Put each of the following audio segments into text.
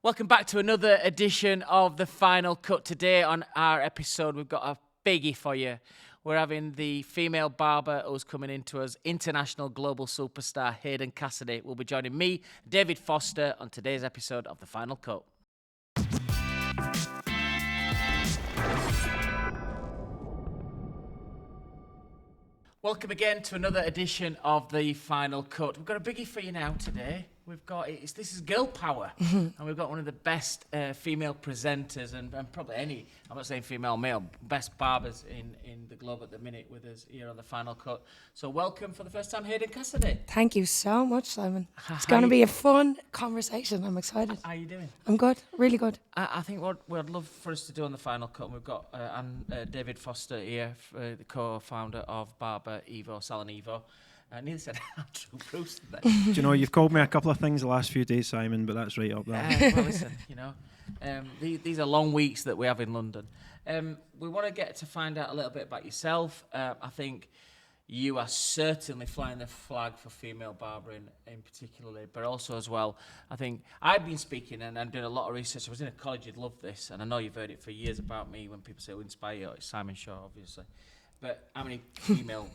Welcome back to another edition of The Final Cut. Today on our episode, we've got a biggie for you. We're having the female barber who's coming into us, international global superstar Hayden Cassidy, will be joining me, David Foster, on today's episode of The Final Cut. Welcome again to another edition of The Final Cut. We've got a biggie for you now today. This is girl power, and we've got one of the best female presenters and probably any, I'm not saying female, male, best barbers in the globe at the minute with us here on The Final Cut. So welcome for the first time, Hayden Cassidy. Thank you so much, Simon. It's going to be a fun conversation. I'm excited. How are you doing? I'm good, really good. I think what we'd love for us to do on The Final Cut, and we've got David Foster here, the co-founder of BarberEVO, SalonEVO. I nearly said Andrew Bruce today. Do you know, you've called me a couple of things the last few days, Simon, but that's right up there. Well, listen, these are long weeks that we have in London. We want to get to find out a little bit about yourself. I think you are certainly flying the flag for female barbering in particularly, but also as well, I think I've been speaking and I'm doing a lot of research. I was in a college, you'd love this, and I know you've heard it for years about me when people say, "Who inspire you?" It's Simon Shaw, obviously. But how many female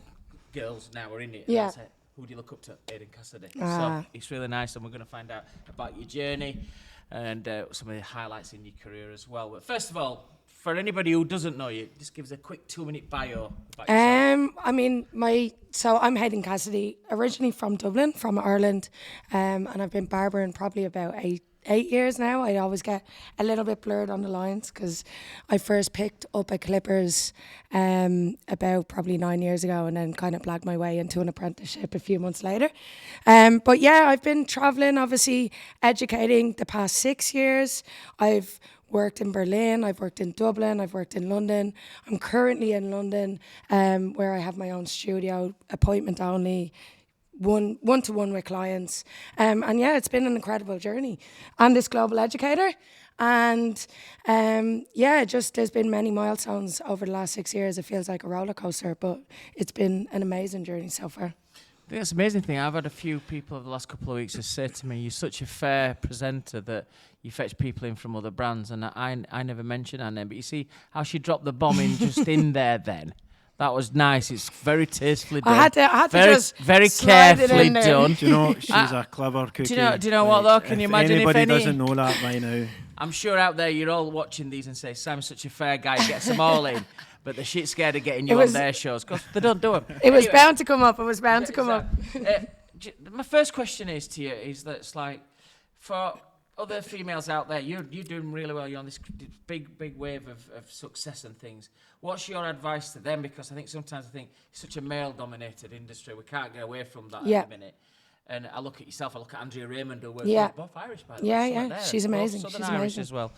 girls now are in it? Yeah. And I say, who do you look up to? Hayden Cassidy. So it's really nice, and we're going to find out about your journey and some of the highlights in your career as well. But first of all, for anybody who doesn't know you, just give us a quick 2-minute bio about yourself. So I'm Hayden Cassidy, originally from Dublin, from Ireland, and I've been barbering probably about eight years now. I always get a little bit blurred on the lines because I first picked up at clippers about probably 9 years ago and then kind of blagged my way into an apprenticeship a few months later. But yeah, I've been traveling, obviously educating the past 6 years. I've worked in Berlin, I've worked in Dublin, I've worked in London. I'm currently in London where I have my own studio, appointment only, one-to-one with clients. And yeah, it's been an incredible journey. I'm this global educator. And there's been many milestones over the last 6 years. It feels like a roller coaster, but it's been an amazing journey so far. I think that's the amazing thing. I've had a few people over the last couple of weeks just say to me, "You're such a fair presenter that you fetch people in from other brands." And I never mentioned her name, but you see how she dropped the bomb in just in there then. That was nice. It's very tastefully done. I had to just very slide carefully it in there. done. Do you know, she's a clever cookie. Do you know what though? Can you imagine if anybody any... doesn't know that by now? I'm sure out there you're all watching these and say, "Simon's such a fair guy, he gets them all in." But the shit's scared of getting you on their shows because they don't do them. It was bound to come up. My first question is to you is that it's like, for other females out there, you're doing really well. You're on this big wave of success and things. What's your advice to them? Because I think sometimes it's such a male-dominated industry. We can't get away from that at the minute. And I look at yourself. I look at Andrea Raymond, who works both Irish, by the way. Yeah. She's amazing. Southern Irish as well.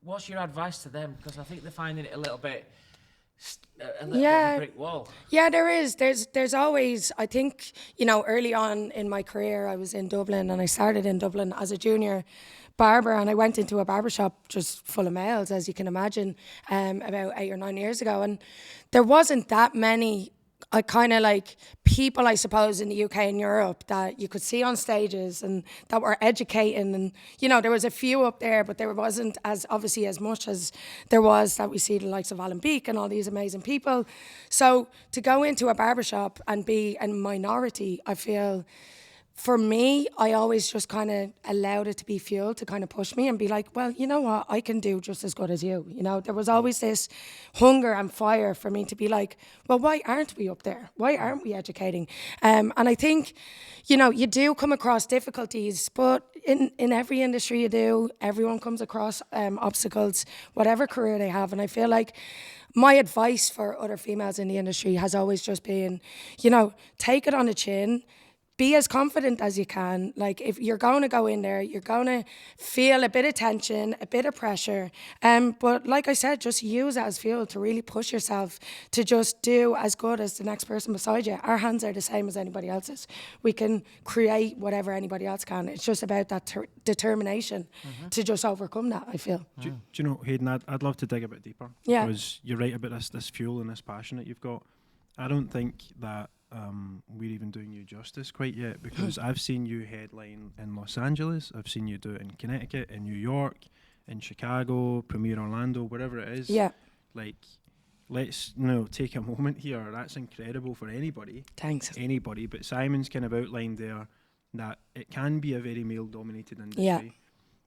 What's your advice to them? Because I think they're finding it a little bit of a brick wall. Yeah, there is. There's always, I think, early on in my career, I was in Dublin and I started in Dublin as a junior barber, and I went into a barbershop just full of males, as you can imagine, about 8 or 9 years ago. And there wasn't that many people, I suppose, in the UK and Europe that you could see on stages and that were educating. And, there was a few up there, but there wasn't as much as there was that we see the likes of Alan Beak and all these amazing people. So to go into a barbershop and be a minority, I feel, for me, I always just kind of allowed it to be fuel to kind of push me and be like, well, you know what, I can do just as good as you. There was always this hunger and fire for me to be like, well, why aren't we up there? Why aren't we educating? And I think, you do come across difficulties, but in every industry you do, everyone comes across obstacles, whatever career they have. And I feel like my advice for other females in the industry has always just been, take it on the chin. Be as confident as you can. Like, if you're going to go in there, you're going to feel a bit of tension, a bit of pressure. But like I said, just use it as fuel to really push yourself to just do as good as the next person beside you. Our hands are the same as anybody else's. We can create whatever anybody else can. It's just about that determination to just overcome that, I feel. Do you know, Hayden, I'd love to dig a bit deeper. Yeah. Because you're right about this fuel and this passion that you've got. I don't think that we're even doing you justice quite yet, because I've seen you headline in Los Angeles, I've seen you do it in Connecticut, in New York, in Chicago, Premier Orlando, wherever it is. Yeah. Like, let's take a moment here. That's incredible for anybody. Thanks. Anybody. But Simon's kind of outlined there that it can be a very male-dominated industry. Yeah.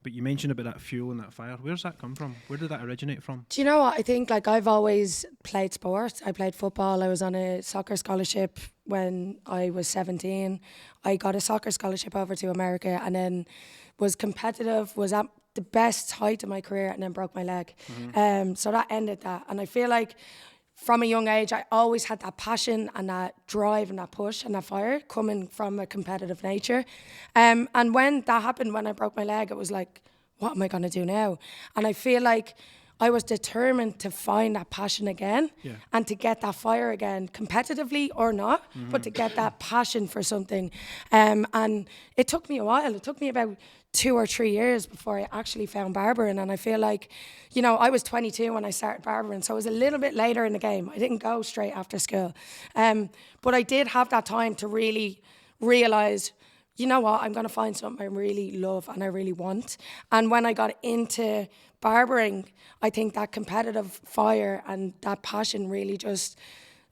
But you mentioned about that fuel and that fire. Where's that come from? Where did that originate from? Do you know what? I think like I've always played sports. I played football. I was on a soccer scholarship when I was 17. I got a soccer scholarship over to America and then was competitive, was at the best height of my career and then broke my leg. So that ended that. And I feel like from a young age, I always had that passion and that drive and that push and that fire coming from a competitive nature. And when that happened, when I broke my leg, it was like, what am I going to do now? And I feel like I was determined to find that passion again and to get that fire again, competitively or not, but to get that passion for something. And it took me a while. It took me about 2 or 3 years before I actually found barbering. And I feel like, I was 22 when I started barbering, so it was a little bit later in the game. I didn't go straight after school. But I did have that time to really realise, you know what, I'm going to find something I really love and I really want. And when I got into barbering, I think that competitive fire and that passion really just,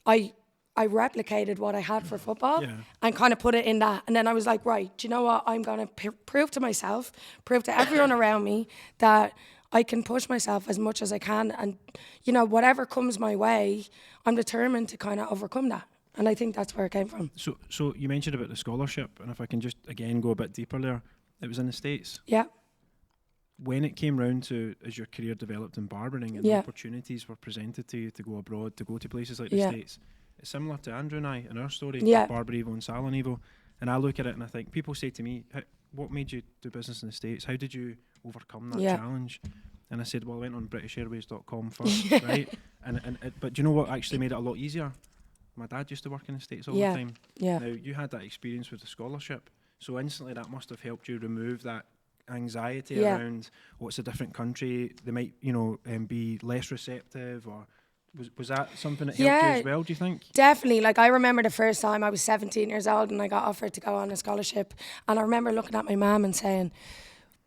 I replicated what I had for football and kind of put it in that. And then I was like, right, do you know what? I'm going to prove to myself, prove to everyone around me that I can push myself as much as I can. And, whatever comes my way, I'm determined to kind of overcome that. And I think that's where it came from. So you mentioned about the scholarship, and if I can just, again, go a bit deeper there, it was in the States. Yeah. When it came round to, as your career developed in barbering and opportunities were presented to you to go abroad, to go to places like the States, it's similar to Andrew and I in our story, BarberEVO and SalonEVO. And I look at it and I think, people say to me, what made you do business in the States? How did you overcome that challenge? And I said, well, I went on BritishAirways.com first, right? But do you know what actually made it a lot easier? My dad used to work in the States all the time. Yeah. Now, you had that experience with the scholarship, so instantly that must have helped you remove that anxiety around what's a different country. They might, be less receptive, or was that something that helped you as well, do you think? Definitely. Like, I remember the first time I was 17 years old and I got offered to go on a scholarship, and I remember looking at my mum and saying,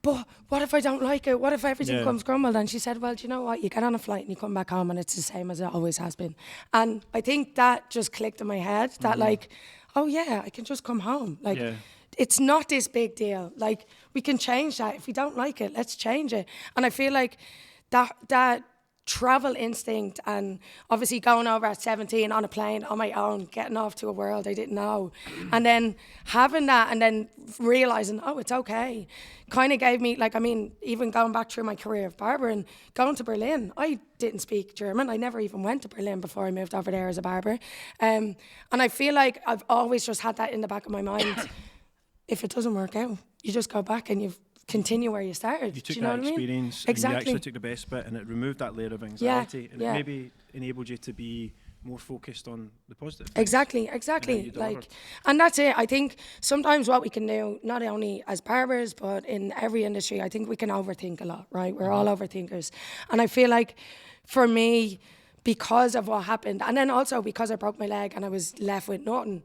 but what if I don't like it? What if everything comes crumbled? And she said, well, do you know what? You get on a flight and you come back home and it's the same as it always has been. And I think that just clicked in my head that like, oh yeah, I can just come home. Like, it's not this big deal. Like, we can change that. If we don't like it, let's change it. And I feel like that travel instinct, and obviously going over at 17 on a plane on my own, getting off to a world I didn't know, and then having that and then realising, oh, it's okay, kind of gave me, like, I mean, even going back through my career of barbering, going to Berlin, I didn't speak German. I never even went to Berlin before I moved over there as a barber. And I feel like I've always just had that in the back of my mind. If it doesn't work out, you just go back and you continue where you started. You took Do you know that what experience I mean? and you actually took the best bit, and it removed that layer of anxiety, and it maybe enabled you to be more focused on the positive things. Exactly. Like, and that's it. I think sometimes what we can do, not only as barbers, but in every industry, I think we can overthink a lot, right? We're all overthinkers. And I feel like for me, because of what happened, and then also because I broke my leg and I was left with nothing,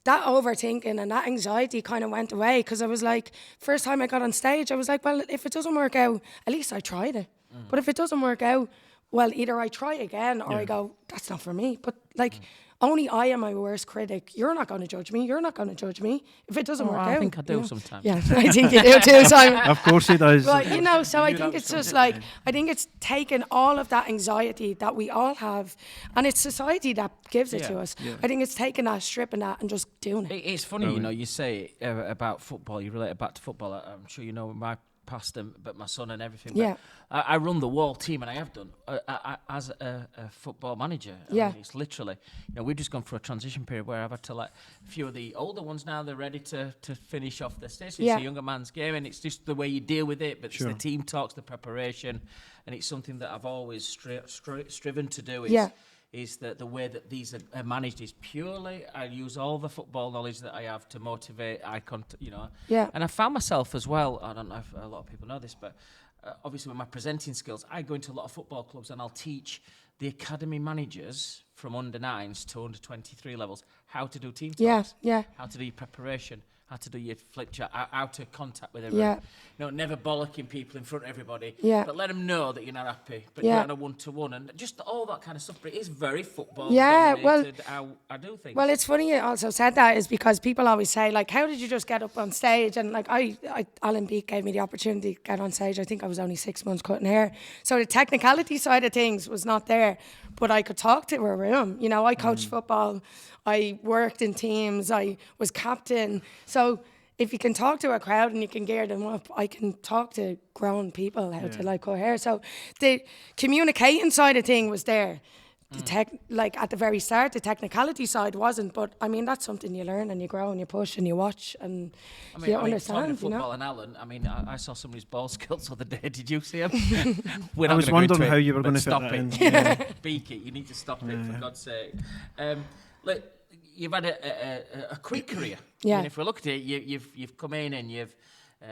that overthinking and that anxiety kind of went away, because I was like, first time I got on stage, I was like, well, if it doesn't work out, at least I tried it. But if it doesn't work out, well, either I try again or I go, that's not for me. But like, only I am my worst critic. You're not going to judge me. You're not going to judge me. If it doesn't work out. I think I do sometimes. Yeah, I think you do too, Simon. Of course he does. But, so I think it's just like, I think it's taken all of that anxiety that we all have, and it's society that gives it to us. Yeah. I think it's taking that, stripping that, and just doing it. It's funny, you say about football, you relate it back to football. I'm sure you know my past, but my son and everything. But I run the Wahl team, and I have done as a football manager. I mean, it's literally, we've just gone through a transition period where I've had to let a few of the older ones now, they're ready to finish off their stage. It's a younger man's game, and it's just the way you deal with it, but it's the team talks, the preparation, and it's something that I've always striven to do is that the way that these are managed is purely, I use all the football knowledge that I have to motivate eye contact, And I found myself as well, I don't know if a lot of people know this, but obviously with my presenting skills, I go into a lot of football clubs and I'll teach the academy managers from under 9s to under 23 levels how to do team talks, how to do your preparation, how to do your flip chart, how to contact with everybody. Never bollocking people in front of everybody, but let them know that you're not happy, but you're on a one-to-one, and just all that kind of stuff. But it is very football dominated, how I do things. Well, it's funny you also said that, is because people always say, like, how did you just get up on stage? And like Alan Beak gave me the opportunity to get on stage. I think I was only 6 months cutting hair, so the technicality side of things was not there, but I could talk to a room. I coached football, I worked in teams, I was captain. So if you can talk to a crowd and you can gear them up, I can talk to grown people how to cut hair. So the communicating side of thing was there. The at the very start, the technicality side wasn't, but I mean, that's something you learn and you grow and you push and you watch and you understand. Football and Alan, I saw somebody's ball skills the other day. Did you see him? I was wondering how you were going to stop fit it. that in. Beak it. You need to stop it, for God's sake. Look, you've had a quick career. Yeah. I mean, if we look at it, you've come in and you've.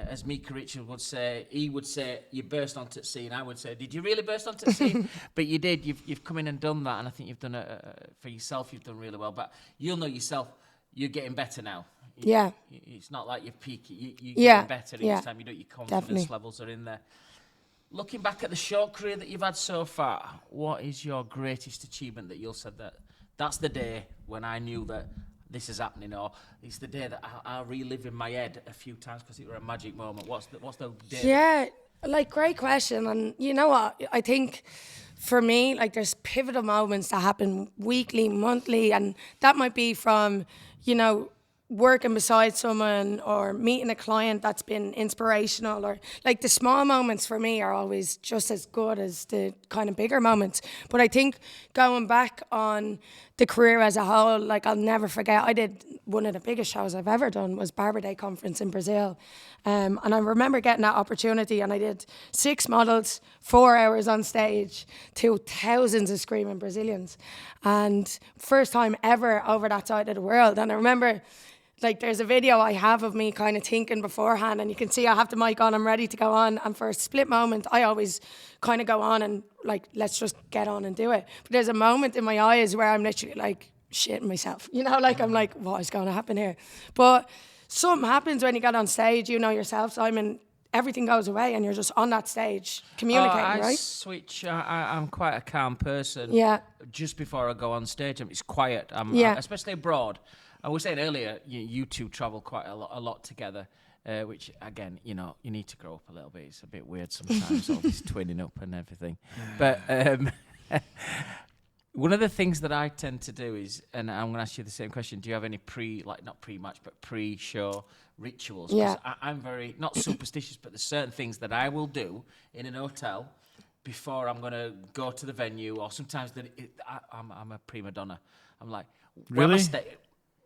As Mika Richard would say, you burst onto the scene. I would say, did you really burst onto the scene? But you did. You've come in and done that, and I think you've done it for yourself. You've done really well. But you'll know yourself. You're getting better now. It's not like you're peaking. You're getting better each time you do it. Your confidence levels are in there. Looking back at the short career that you've had so far, what is your greatest achievement that you'll say that's the day when I knew that this is happening, or it's the day that I'll relive in my head a few times because it was a magic moment? What's the day? Yeah, great question. And you know what? I think for me, there's pivotal moments that happen weekly, monthly, and that might be from, working beside someone or meeting a client that's been inspirational, or the small moments for me are always just as good as the kind of bigger moments. But I think going back on the career as a whole, I'll never forget, I did one of the biggest shows I've ever done was Barber Day conference in Brazil. And I remember getting that opportunity, and I did 6 models, 4 hours on stage to thousands of screaming Brazilians. And first time ever over that side of the world. And I remember there's a video I have of me kind of thinking beforehand, and you can see I have the mic on, I'm ready to go on. And for a split moment, I always kind of go on and let's just get on and do it. But there's a moment in my eyes where I'm literally shitting myself, I'm like, what is going to happen here? But something happens when you get on stage, yourself, Simon, everything goes away and you're just on that stage communicating, right? I'm quite a calm person. Yeah. Just before I go on stage, it's quiet. Especially abroad. I was saying earlier, you two travel quite a lot together, which again, you need to grow up a little bit. It's a bit weird sometimes, all this twinning up and everything. But one of the things that I tend to do is, and I'm going to ask you the same question: do you have any not pre-match, but pre-show rituals? Yeah. I'm very not superstitious, but there's certain things that I will do in an hotel before I'm going to go to the venue, or sometimes I'm a prima donna. I'm like, really?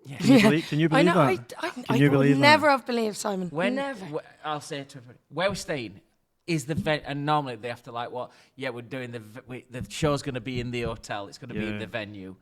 Yeah. Can you believe that? I would never have believed, Simon. Never. I'll say it to everybody. Where we're staying is the venue, and normally they have to we're doing the show's going to be in the hotel. It's going to be in the venue,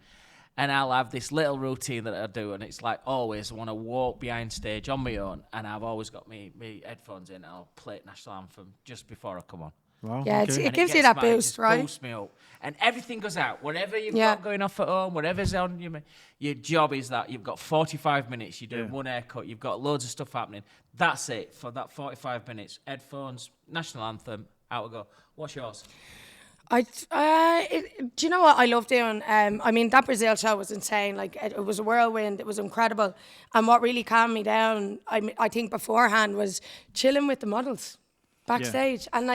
and I'll have this little routine that I do, and it's always I want to walk behind stage on my own, and I've always got me headphones in. And I'll play National Anthem just before I come on. Wow, yeah, okay. it gives you that boost, right? Boosts me up, and everything goes out. Whatever you've got going off at home, whatever's on your job is that you've got 45 minutes. You're doing one haircut. You've got loads of stuff happening. That's it for that 45 minutes. Headphones, National Anthem, out we go. What's yours? Do you know what I love doing? That Brazil show was insane. It was a whirlwind. It was incredible. And what really calmed me down, I think beforehand, was chilling with the models backstage. And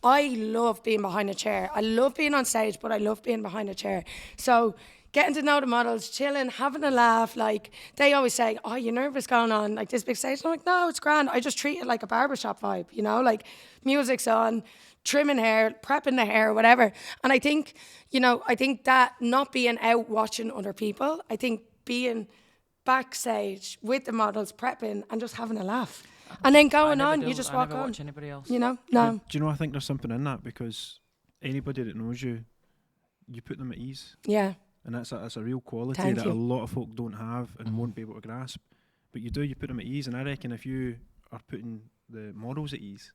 I love being behind a chair. I love being on stage, but I love being behind a chair. So getting to know the models, chilling, having a laugh. They always say, oh, you're nervous going on this big stage? I'm like, no, it's grand. I just treat it like a barbershop vibe, music's on, trimming hair, prepping the hair, whatever. And I think that not being out watching other people, I think being backstage with the models, prepping and just having a laugh. And then going on, you just walk on. Watch anybody else. No. Do you know, I think there's something in that, because anybody that knows you put them at ease. Yeah. And that's a real quality that a lot of folk don't have and won't be able to grasp. But you put them at ease. And I reckon if you are putting the models at ease,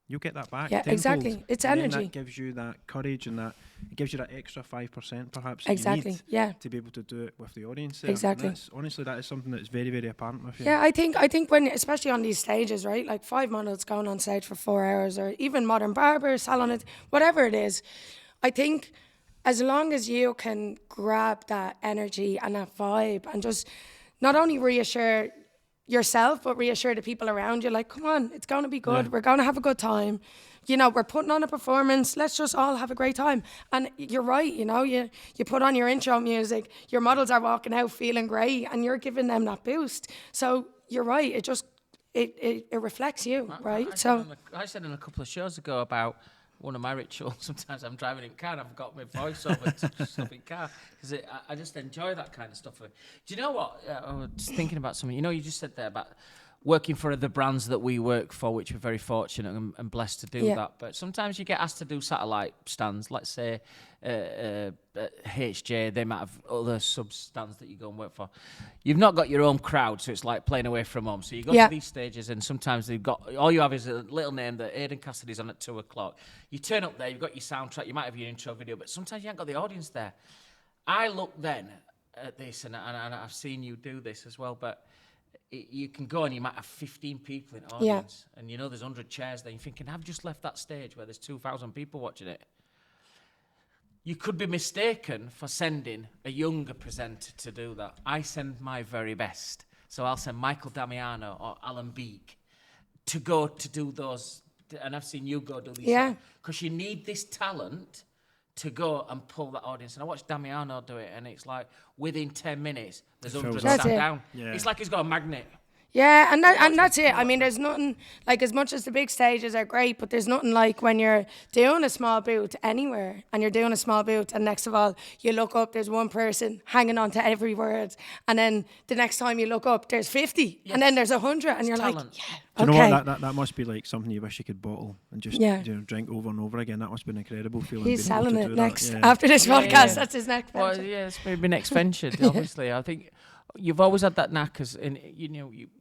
you'll get that back. Yeah, tenfold. exactly. It's and energy. Then that gives you that courage, and that it gives you that extra 5% perhaps Exactly. you need Yeah. to be able to do it with the audience there. Exactly. And honestly, that is something that's very, very apparent with you. Yeah, I think when, especially on these stages, right, like 5 models going on stage for 4 hours, or even Modern Barber, Salon, whatever it is, I think as long as you can grab that energy and that vibe and just not only reassure yourself, but reassure the people around you, like, come on, it's going to be good. We're going to have a good time. You know, we're putting on a performance. Let's just all have a great time. And you're right, you know, you put on your intro music, your models are walking out feeling great, and you're giving them that boost. So you're right. It just, it reflects you, right? I said in a couple of shows ago about one of my rituals. Sometimes I'm driving in car and I've got my voice over to stuff in car because I just enjoy that kind of stuff. Do you know what? I was just thinking about something. You know, you just said there about working for the brands that we work for, which we're very fortunate and blessed to do that. But sometimes you get asked to do satellite stands. Let's say HJ, they might have other sub stands that you go and work for. You've not got your own crowd, so it's like playing away from home. So you go to these stages, and sometimes they've got, all you have is a little name that Aidan Cassidy's on at 2 o'clock. You turn up there, you've got your soundtrack, you might have your intro video, but sometimes you haven't got the audience there. I look then at this, and I've seen you do this as well, but you can go and you might have 15 people in audience, and you know there's 100 chairs there. You're thinking, I've just left that stage where there's 2,000 people watching it. You could be mistaken for sending a younger presenter to do that. I send my very best. So I'll send Michael Damiano or Alan Beak to go to do those, and I've seen you go do these. Yeah. Because you need this talent to go and pull that audience. And I watched Damiano do it, and it's like within 10 minutes, there's 100 sat down. Yeah. It's like he's got a magnet. Yeah, and that's it. I mean, there's nothing, like, as much as the big stages are great, but there's nothing like when you're doing a small booth anywhere, and you're doing a small booth, and next of all, you look up, there's one person hanging on to every word, and then the next time you look up, there's 50, and then there's 100, and you're talent. Like, yeah, do you know what, that must be like something you wish you could bottle and just drink over and over again. That must have been an incredible feeling. He's selling it next, after this podcast, that's his next venture. Well, yeah, it's maybe next venture, obviously. I think you've always had that knack,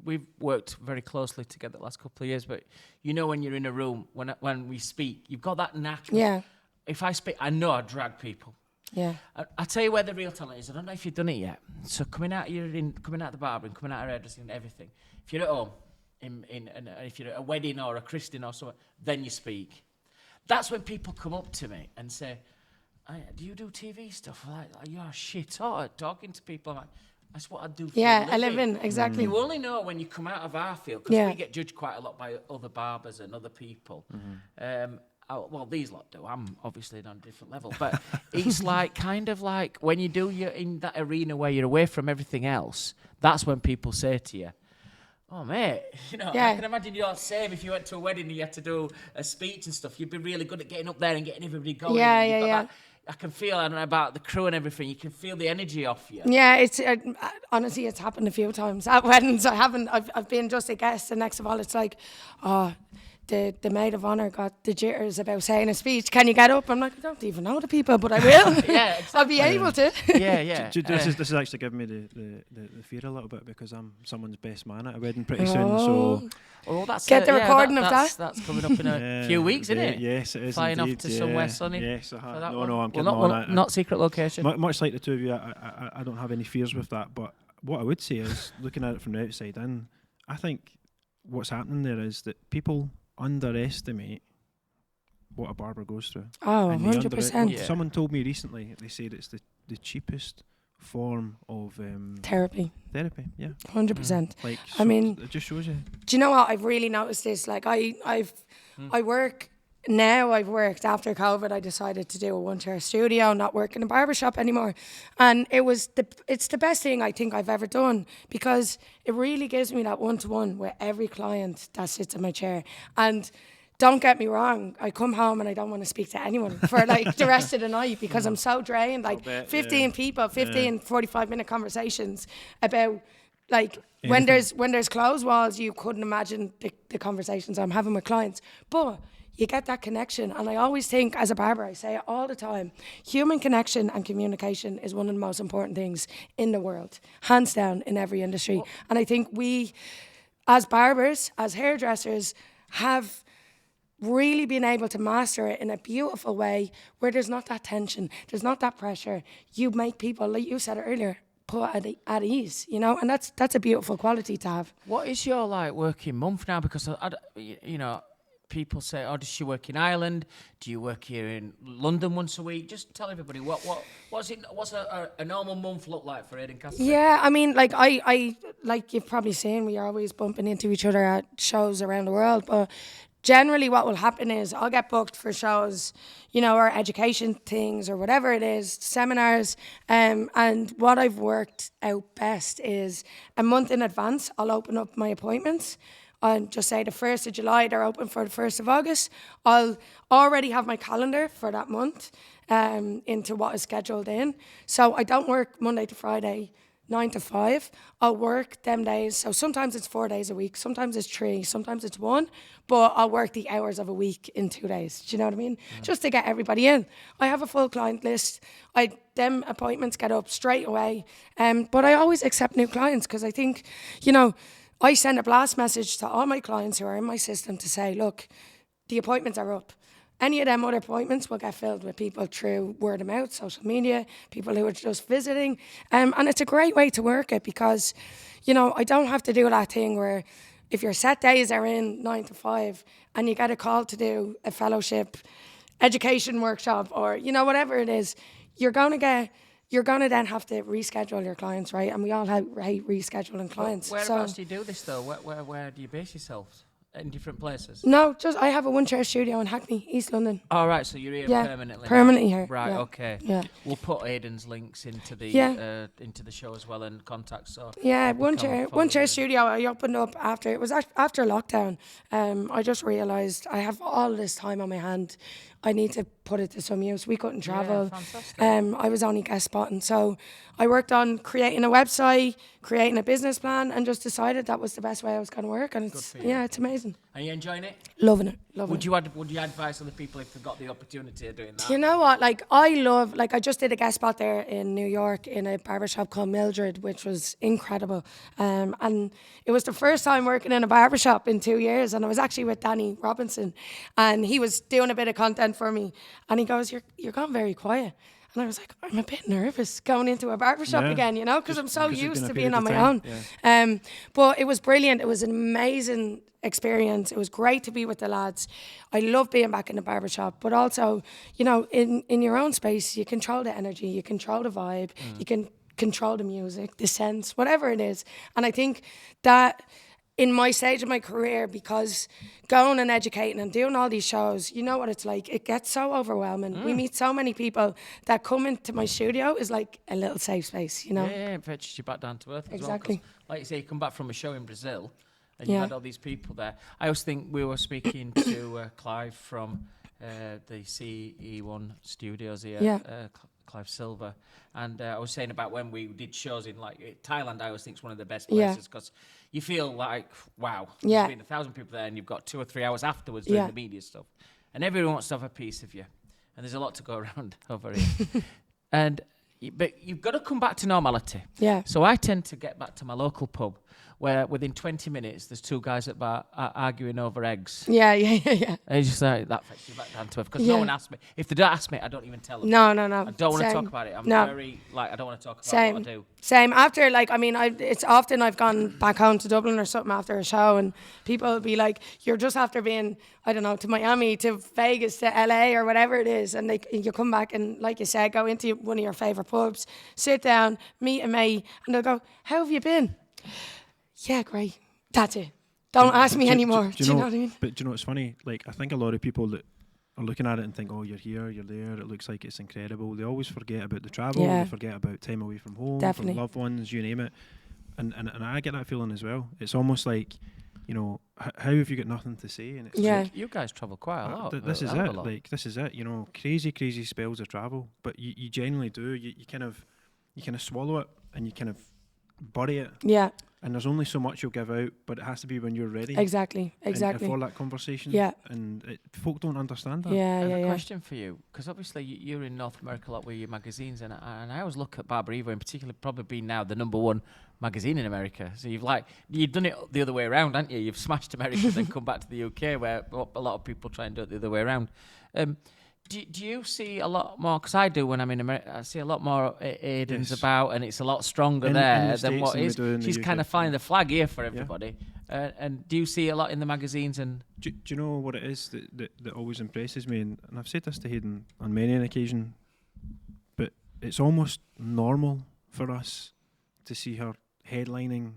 we've worked very closely together the last couple of years, but you know when you're in a room, when we speak, you've got that knack. Yeah. If I speak, I know I drag people. Yeah. I tell you where the real talent is. I don't know if you've done it yet. So coming out of the barbering, coming out of hairdressing and everything, if you're at home, if you're at a wedding or a christening or something, then you speak. That's when people come up to me and say, do you do TV stuff? I'm like, you're shit hot talking to people. I'm like, that's what I do for a living. Exactly. You only know when you come out of our field, because we get judged quite a lot by other barbers and other people. Well, these lot do. I'm obviously on a different level. But it's like, kind of like when you're in that arena where you're away from everything else, that's when people say to you, oh, mate, I can imagine you're the same if you went to a wedding and you had to do a speech and stuff. You'd be really good at getting up there and getting everybody going. Yeah. I can feel, I don't know about the crew and everything, you can feel the energy off you. Yeah, it's honestly, it's happened a few times at weddings. I've been just a guest, and next of all, it's like, the maid of honour got the jitters about saying a speech. Can you get up? I'm like, I don't even know the people, but I will. Yeah, exactly. I'll be able to. Yeah. This is actually giving me the fear a little bit, because I'm someone's best man at a wedding pretty soon. So that's get the recording of that. That's coming up in a few weeks, isn't it? Yes, it is. Flying indeed. off to somewhere sunny. Yes, no, I'm getting on. Not secret location. Much like the two of you, I don't have any fears with that. But what I would say is, looking at it from the outside in, I think what's happening there is that people underestimate what a barber goes through. Oh, 100%. Someone told me recently, they said it's the cheapest form of therapy, yeah. 100%. Like, I mean, it just shows you. Do you know what? I've really noticed this. Like, I've worked after COVID. I decided to do a one-chair studio, not work in a barbershop anymore, and it's the best thing I think I've ever done, because it really gives me that one-to-one with every client that sits in my chair. And don't get me wrong, I come home and I don't want to speak to anyone for like the rest of the night, because I'm so drained. Like 15 people, 45-minute conversations about like anything. when there's closed walls, you couldn't imagine the conversations I'm having with clients. But you get that connection. And I always think, as a barber, I say it all the time, human connection and communication is one of the most important things in the world, hands down, in every industry. And I think we, as barbers, as hairdressers, have really being able to master it in a beautiful way where there's not that tension, there's not that pressure. You make people, like you said earlier, put at ease, you know, and that's a beautiful quality to have. What is your like working month now? Because you know, people say, "Oh, does she work in Ireland? Do you work here in London once a week?" Just tell everybody what's a normal month look like for Aidan Cassidy? Yeah, I mean, like I like you've probably seen, we are always bumping into each other at shows around the world, but generally what will happen is I'll get booked for shows, you know, or education things or whatever it is, seminars. And what I've worked out best is a month in advance, I'll open up my appointments and just say the 1st of July, they're open for the 1st of August. I'll already have my calendar for that month into what is scheduled in. So I don't work Monday to Friday, 9 to 5. I'll work them days. So sometimes it's 4 days a week, sometimes it's 3, sometimes it's 1, but I'll work the hours of a week in 2 days. Do you know what I mean? Just to get everybody in. I have a full client list. Them appointments get up straight away. But I always accept new clients because I think, you know, I send a blast message to all my clients who are in my system to say, look, the appointments are up. Any of them other appointments will get filled with people through word of mouth, social media, people who are just visiting. And it's a great way to work it because, you know, I don't have to do that thing where if your set days are in 9 to 5 and you get a call to do a fellowship, education workshop or, you know, whatever it is, you're going to then have to reschedule your clients, right? And we all hate rescheduling clients. Whereabouts do you do this though? Where do you base yourselves? In different places? No, just I have a one-chair studio in Hackney, East London. Oh, right, so you're here permanently? Permanently here. Right, okay. Yeah. We'll put Aidan's links into the show as well and contacts. So one chair studio I opened up after lockdown. I just realised I have all this time on my hand. I need to put it to some use. We couldn't travel. Yeah, fantastic. I was only guest spotting. So I worked on creating a website, creating a business plan, and just decided that was the best way I was going to work. And it's amazing. Are you enjoying it? Loving it. Would you advise other people if they've got the opportunity of doing that? You know what? I just did a guest spot there in New York in a barbershop called Mildred, which was incredible. And it was the first time working in a barbershop in 2 years. And I was actually with Danny Robinson, and he was doing a bit of content for me. And he goes, "You're gone very quiet." And I was like, I'm a bit nervous going into a barbershop again, you know, because I'm so used to being on my own. Yeah. But it was brilliant. It was an amazing experience. It was great to be with the lads. I love being back in the barbershop, but also, you know, in your own space, you control the energy, you control the vibe, you can control the music, the sense, whatever it is. And I think that in my stage of my career, because going and educating and doing all these shows, you know what it's like. It gets so overwhelming. We meet so many people that come into my studio is like a little safe space, you know. Yeah, it fetches you back down to earth. Exactly. As well, like you say, you come back from a show in Brazil and you had all these people there. I always think we were speaking to Clive from the CE1 studios here, Clive Silver. And I was saying about when we did shows in like Thailand, I always think it's one of the best places because you feel like, wow, there's been 1,000 people there and you've got 2 or 3 hours afterwards doing the media stuff. And everyone wants to have a piece of you. And there's a lot to go around over here. But you've got to come back to normality. Yeah. So I tend to get back to my local pub where within 20 minutes there's 2 guys at bar arguing over eggs. Yeah. And it's just like, that fetches you back down to earth. Because no one asks me. If they don't ask me, I don't even tell them. No. I don't want to talk about it. I'm very, I don't want to talk about what I do. Same. After, it's often I've gone back home to Dublin or something after a show and people will be like, you're just after being, I don't know, to Miami, to Vegas, to LA or whatever it is. And you come back and, like you said, go into one of your favourite pubs, sit down, meet a mate, and they'll go, how have you been? Yeah, great. That's it. Don't ask me anymore. Do you know what I mean? But do you know what's funny? Like, I think a lot of people that are looking at it and think, oh, you're here, you're there, it looks like it's incredible. They always forget about the travel, they forget about time away from home, from loved ones, you name it. And I get that feeling as well. It's almost like, you know, how have you got nothing to say? And it's like, you guys travel quite a lot. This is it. Like, this is it. You know, crazy spells of travel. But you genuinely do. You kind of swallow it and you kind of bury it. Yeah. And there's only so much you'll give out, but it has to be when you're ready. Exactly. And for that conversation. Yeah. And folk don't understand that. Yeah, a question for you, because obviously you're in North America a lot with your magazines, and I always look at BarberEVO in particular, probably being now the #1 magazine in America. So you've done it the other way around, haven't you? You've smashed America, then come back to the UK, where a lot of people try and do it the other way around. Do you see a lot more? Because I do when I'm in America, I see a lot more Aiden's about, and it's a lot stronger there than what is. She's kind of flying the flag here for everybody. And do you see a lot in the magazines? And do you know what it is that always impresses me? And I've said this to Hayden on many an occasion, but it's almost normal for us to see her headlining,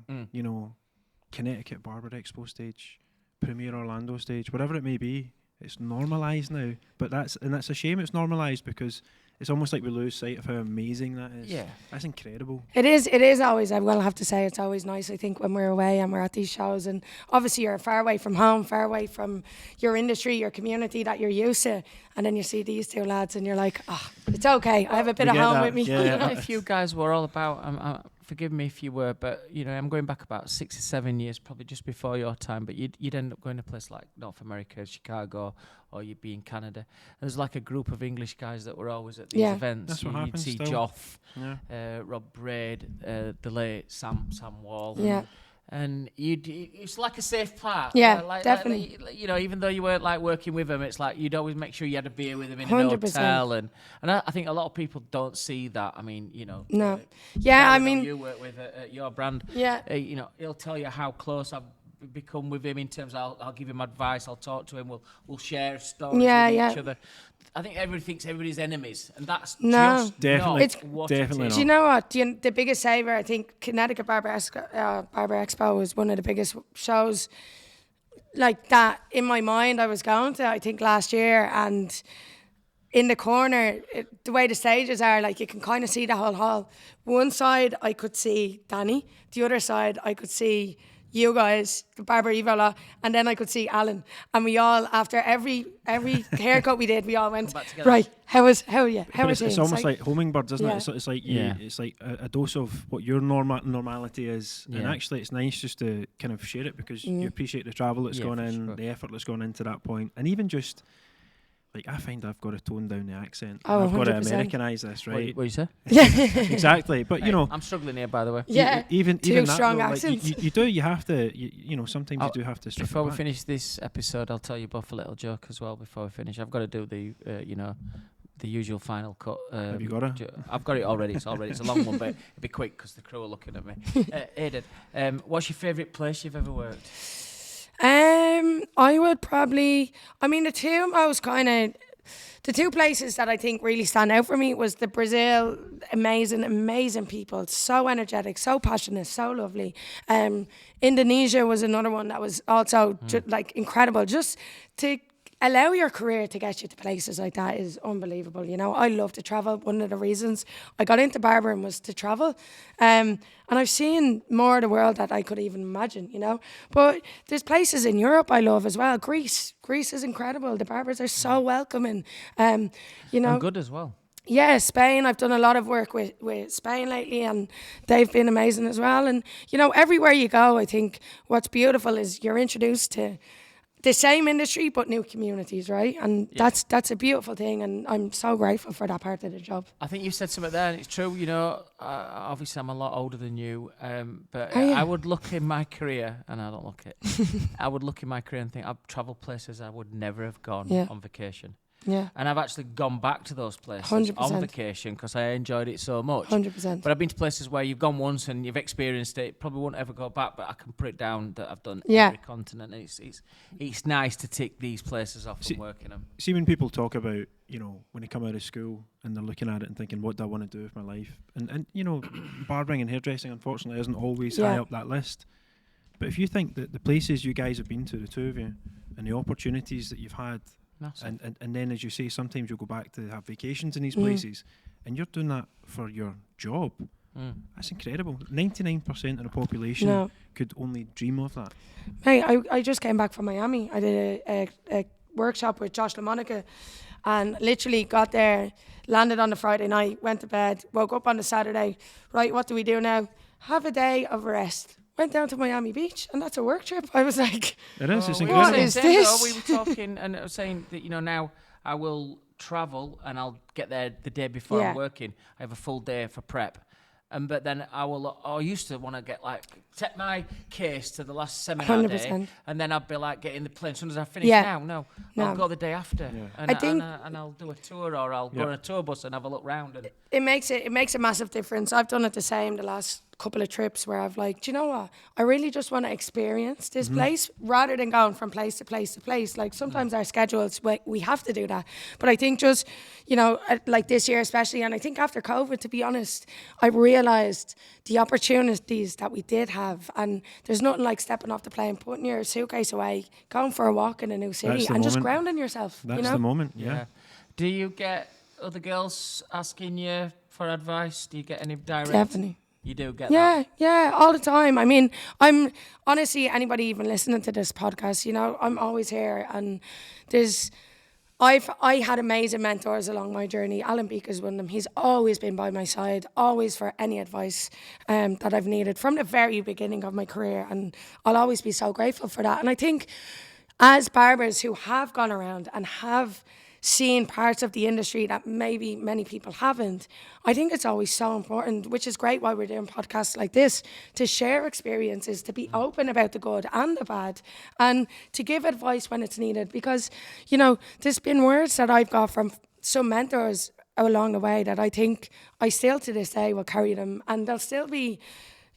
Connecticut Barber Expo stage, Premier Orlando stage, whatever it may be. It's normalised now, but that's a shame. It's normalised because it's almost like we lose sight of how amazing that is. Yeah, that's incredible. It is always. I will have to say, it's always nice. I think when we're away and we're at these shows, and obviously you're far away from home, far away from your industry, your community that you're used to, and then you see these two lads, and you're like, it's okay. I have a bit of home with me. Yeah. If you guys were all about, forgive me if you were, but I'm going back about 6 or 7 years, probably just before your time. But you'd end up going to a place like North America, Chicago, or you'd be in Canada. And there's like a group of English guys that were always at these events. That's what happens. You'd see still. Joff, Rob Braid, the late Sam Wahl. Yeah. And it's like a safe part. Yeah, definitely. Even though you weren't like working with them, it's like you'd always make sure you had a beer with them in 100%. an hotel, and I think a lot of people don't see that. I mean, No. Yeah, I mean, you work with at your brand. Yeah. He'll tell you how close I've become with him in terms of I'll give him advice, I'll talk to him, we'll share stories with each other. I think everybody thinks everybody's enemies, and that's just definitely not what definitely it is. Do you know what? The biggest saver, I think, Connecticut Barber Expo was one of the biggest shows like that in my mind. I was going to, I think, last year, and in the corner, the way the stages are, like you can kind of see the whole hall. One side I could see Danny, the other side I could see you guys, the BarberEVO lot, and then I could see Alan, and we all, after every haircut we did, we all went, right, how was it? It's almost like hummingbirds, isn't Yeah. it? It's like it's like a dose of what your normality is, and actually it's nice just to kind of share it because you appreciate the travel that's gone in, the effort that's gone into that point, and even just like I find I've got to tone down the accent. I've got to 100%. Americanise this, right? What you say? Exactly, but I'm struggling here, by the way. Yeah, even two that, strong though, accents. Like, you have to, sometimes you do have to strip Before it we back. finish this episode, I'll tell you both a little joke as well. Before we finish, I've got to do the the usual final cut. Have you got it? I've got it already. It's a long one, but it'll be quick because the crew are looking at me. Aidan, what's your favourite place you've ever worked? I would probably, the two places that I think really stand out for me was the Brazil, amazing people, so energetic, so passionate, so lovely. Indonesia was another one that was also incredible. Just to allow your career to get you to places like that is unbelievable. I love to travel. One of the reasons I got into barbering was to travel. And I've seen more of the world that I could even imagine, But there's places in Europe I love as well. Greece is incredible. The barbers are so welcoming. And good as well. Yeah, Spain. I've done a lot of work with Spain lately, and they've been amazing as well. And, everywhere you go, I think what's beautiful is you're introduced to the same industry but new communities, right? And that's a beautiful thing, and I'm so grateful for that part of the job. I think you said something there, and it's true. Obviously I'm a lot older than you, but I would look in my career, and I don't look it. I would look in my career and think I've travelled places I would never have gone on vacation. Yeah. And I've actually gone back to those places 100%. on vacation because I enjoyed it so much. 100%. But I've been to places where you've gone once and you've experienced it, probably won't ever go back, but I can put it down that I've done every continent. And it's nice to tick these places off and work in them. See, when people talk about, when they come out of school and they're looking at it and thinking, what do I want to do with my life? And barbering and hairdressing, unfortunately, isn't always high up that list. But if you think that the places you guys have been to, the two of you, and the opportunities that you've had, and then, as you say, sometimes you'll go back to have vacations in these places, and you're doing that for your job. That's incredible. 99% of the population could dream dream of that. Hey, I just came back from Miami. I did a workshop with Josh LaMonica, and literally got there, landed on the Friday night, went to bed, woke up on the Saturday. Right, what do we do now? have a day of rest. Went down to Miami Beach, and that's a work trip. I was like, it is. It's what incredible. is this? We were talking, and I was saying that, now I will travel, and I'll get there the day before I'm working. I have a full day for prep. But then I used to want to take my case to the last seminar 100%. day, and then I'd be like getting the plane. As soon as I finish I'll go the day after, and I'll do a tour, or I'll go on a tour bus and have a look round. And it makes a massive difference. I've done it the same the last couple of trips where I've like, do you know what? I really just want to experience this place rather than going from place to place to place. Like sometimes our schedules, we have to do that. But I think just, like this year especially, and I think after COVID, to be honest, I realised the opportunities that we did have. And there's nothing like stepping off the plane, putting your suitcase away, going for a walk in a new city and just grounding yourself. That's the moment, yeah. Do you get other girls asking you for advice? Do you get any direct? Definitely. You do get that? Yeah, all the time. I mean, I'm honestly, anybody even listening to this podcast, I'm always here. And I had amazing mentors along my journey. Alan Beaker's one of them. He's always been by my side, always for any advice that I've needed from the very beginning of my career. And I'll always be so grateful for that. And I think as barbers who have gone around and have seen parts of the industry that maybe many people haven't, I think it's always so important, which is great why we're doing podcasts like this, to share experiences, to be open about the good and the bad, and to give advice when it's needed. Because, there's been words that I've got from some mentors along the way that I think I still to this day will carry them, and they'll still be,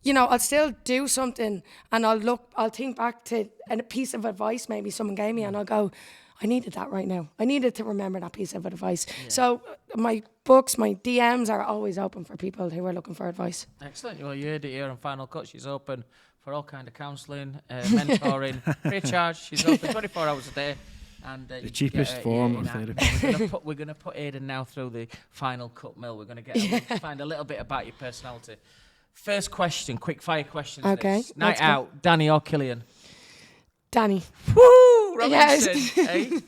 I'll still do something and I'll think back to a piece of advice maybe someone gave me and I'll go, I needed that right now. I needed to remember that piece of advice. Yeah. So my books, my DMs are always open for people who are looking for advice. Excellent. Well, you heard it here on Final Cut. She's open for all kind of counselling, mentoring, free of charge. She's open 24 hours a day. And the cheapest form of therapy. We're going to put Aidan now through the Final Cut mill. We're going to find a little bit about your personality. First question, quick fire questions. Okay. Night out, Danny or Killian? Danny. Woo! Robinson, Yes. eh?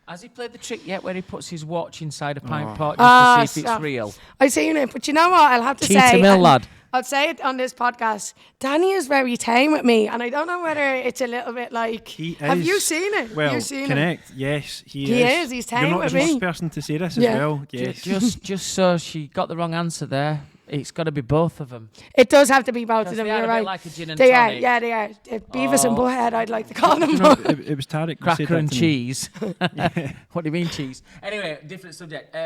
Has he played the trick yet where he puts his watch inside a pint pot just to see if it's real? I've seen it, but you know what? I'll have to Cheetah say... Mill lad. I'll say it on this podcast. Danny is very tame with me, and I don't know whether it's a little bit like... He is. Have you seen it? Well, You've seen Connect, it? yes, he is. He's tame with me. You're not the first person to say this as well. Yes. Just so she got the wrong answer there. It's got to be both of them. It does have to be both of them. You're right. Like a gin and they tonic. Are. Yeah, they are. Beavis and Butthead, I'd like to call them. It was Tarek. Cracker and cheese. What do you mean cheese? Anyway, different subject.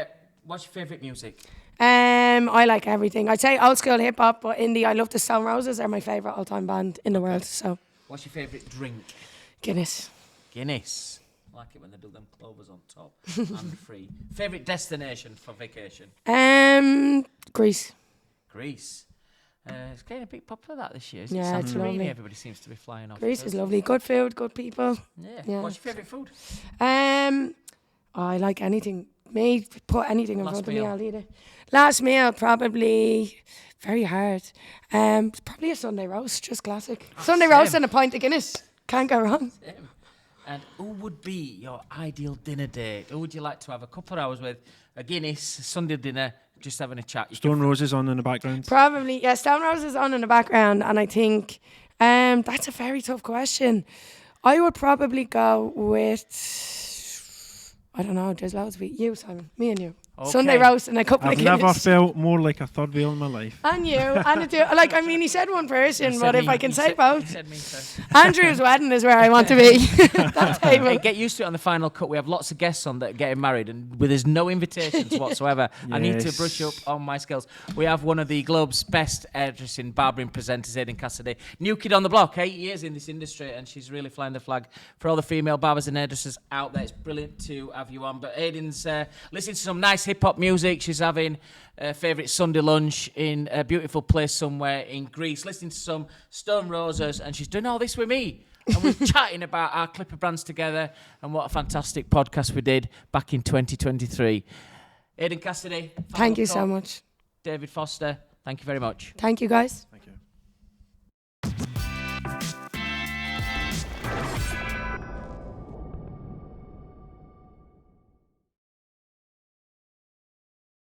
What's your favourite music? I like everything. I'd say old school hip hop, but indie. I love the Stone Roses. They're my favourite all time band in the world. So. What's your favourite drink? Guinness. Guinness. I like it when they do them clovers on top and free. Favourite destination for vacation? Greece. Greece. It's getting a bit popular that this year. Yeah, it's lovely. Everybody seems to be flying off. Greece is lovely. Good food, good people. Yeah. What's your favourite food? I like anything. Put anything in front of me, I'll eat it. Last meal, probably very hard. Probably a Sunday roast, just classic. Sunday roast and a pint of Guinness. Can't go wrong. Same. And who would be your ideal dinner date? Who would you like to have a couple of hours with? A Guinness, Sunday dinner, just having a chat. Stone Roses on in the background? Probably, yeah. Stone Roses on in the background. And I think that's a very tough question. I would probably go with... I don't know, there's loads of you, Simon. Me and you. Okay. Sunday roast and a couple of Guinness. I've never felt more like a third wheel in my life. And you. And he said one person, but if I can say both. He said me too. Andrew's wedding is where I want to be. That table. Hey, get used to it on the Final Cut. We have lots of guests on that are getting married, and there's no invitations whatsoever. Yes. I need to brush up on my skills. We have one of the globe's best hairdressing, barbering presenters, Aidan Cassidy. New kid on the block, 8 years in this industry, and she's really flying the flag for all the female barbers and hairdressers out there. It's brilliant to have you on. But Aidan's listening to some nice hip-hop music. She's having a favourite Sunday lunch in a beautiful place somewhere in Greece, listening to some Stone Roses, and she's doing all this with me. And we're chatting about our Clipper brands together and what a fantastic podcast we did back in 2023. Aidan Cassidy. Thank you so much. David Foster, thank you very much. Thank you, guys.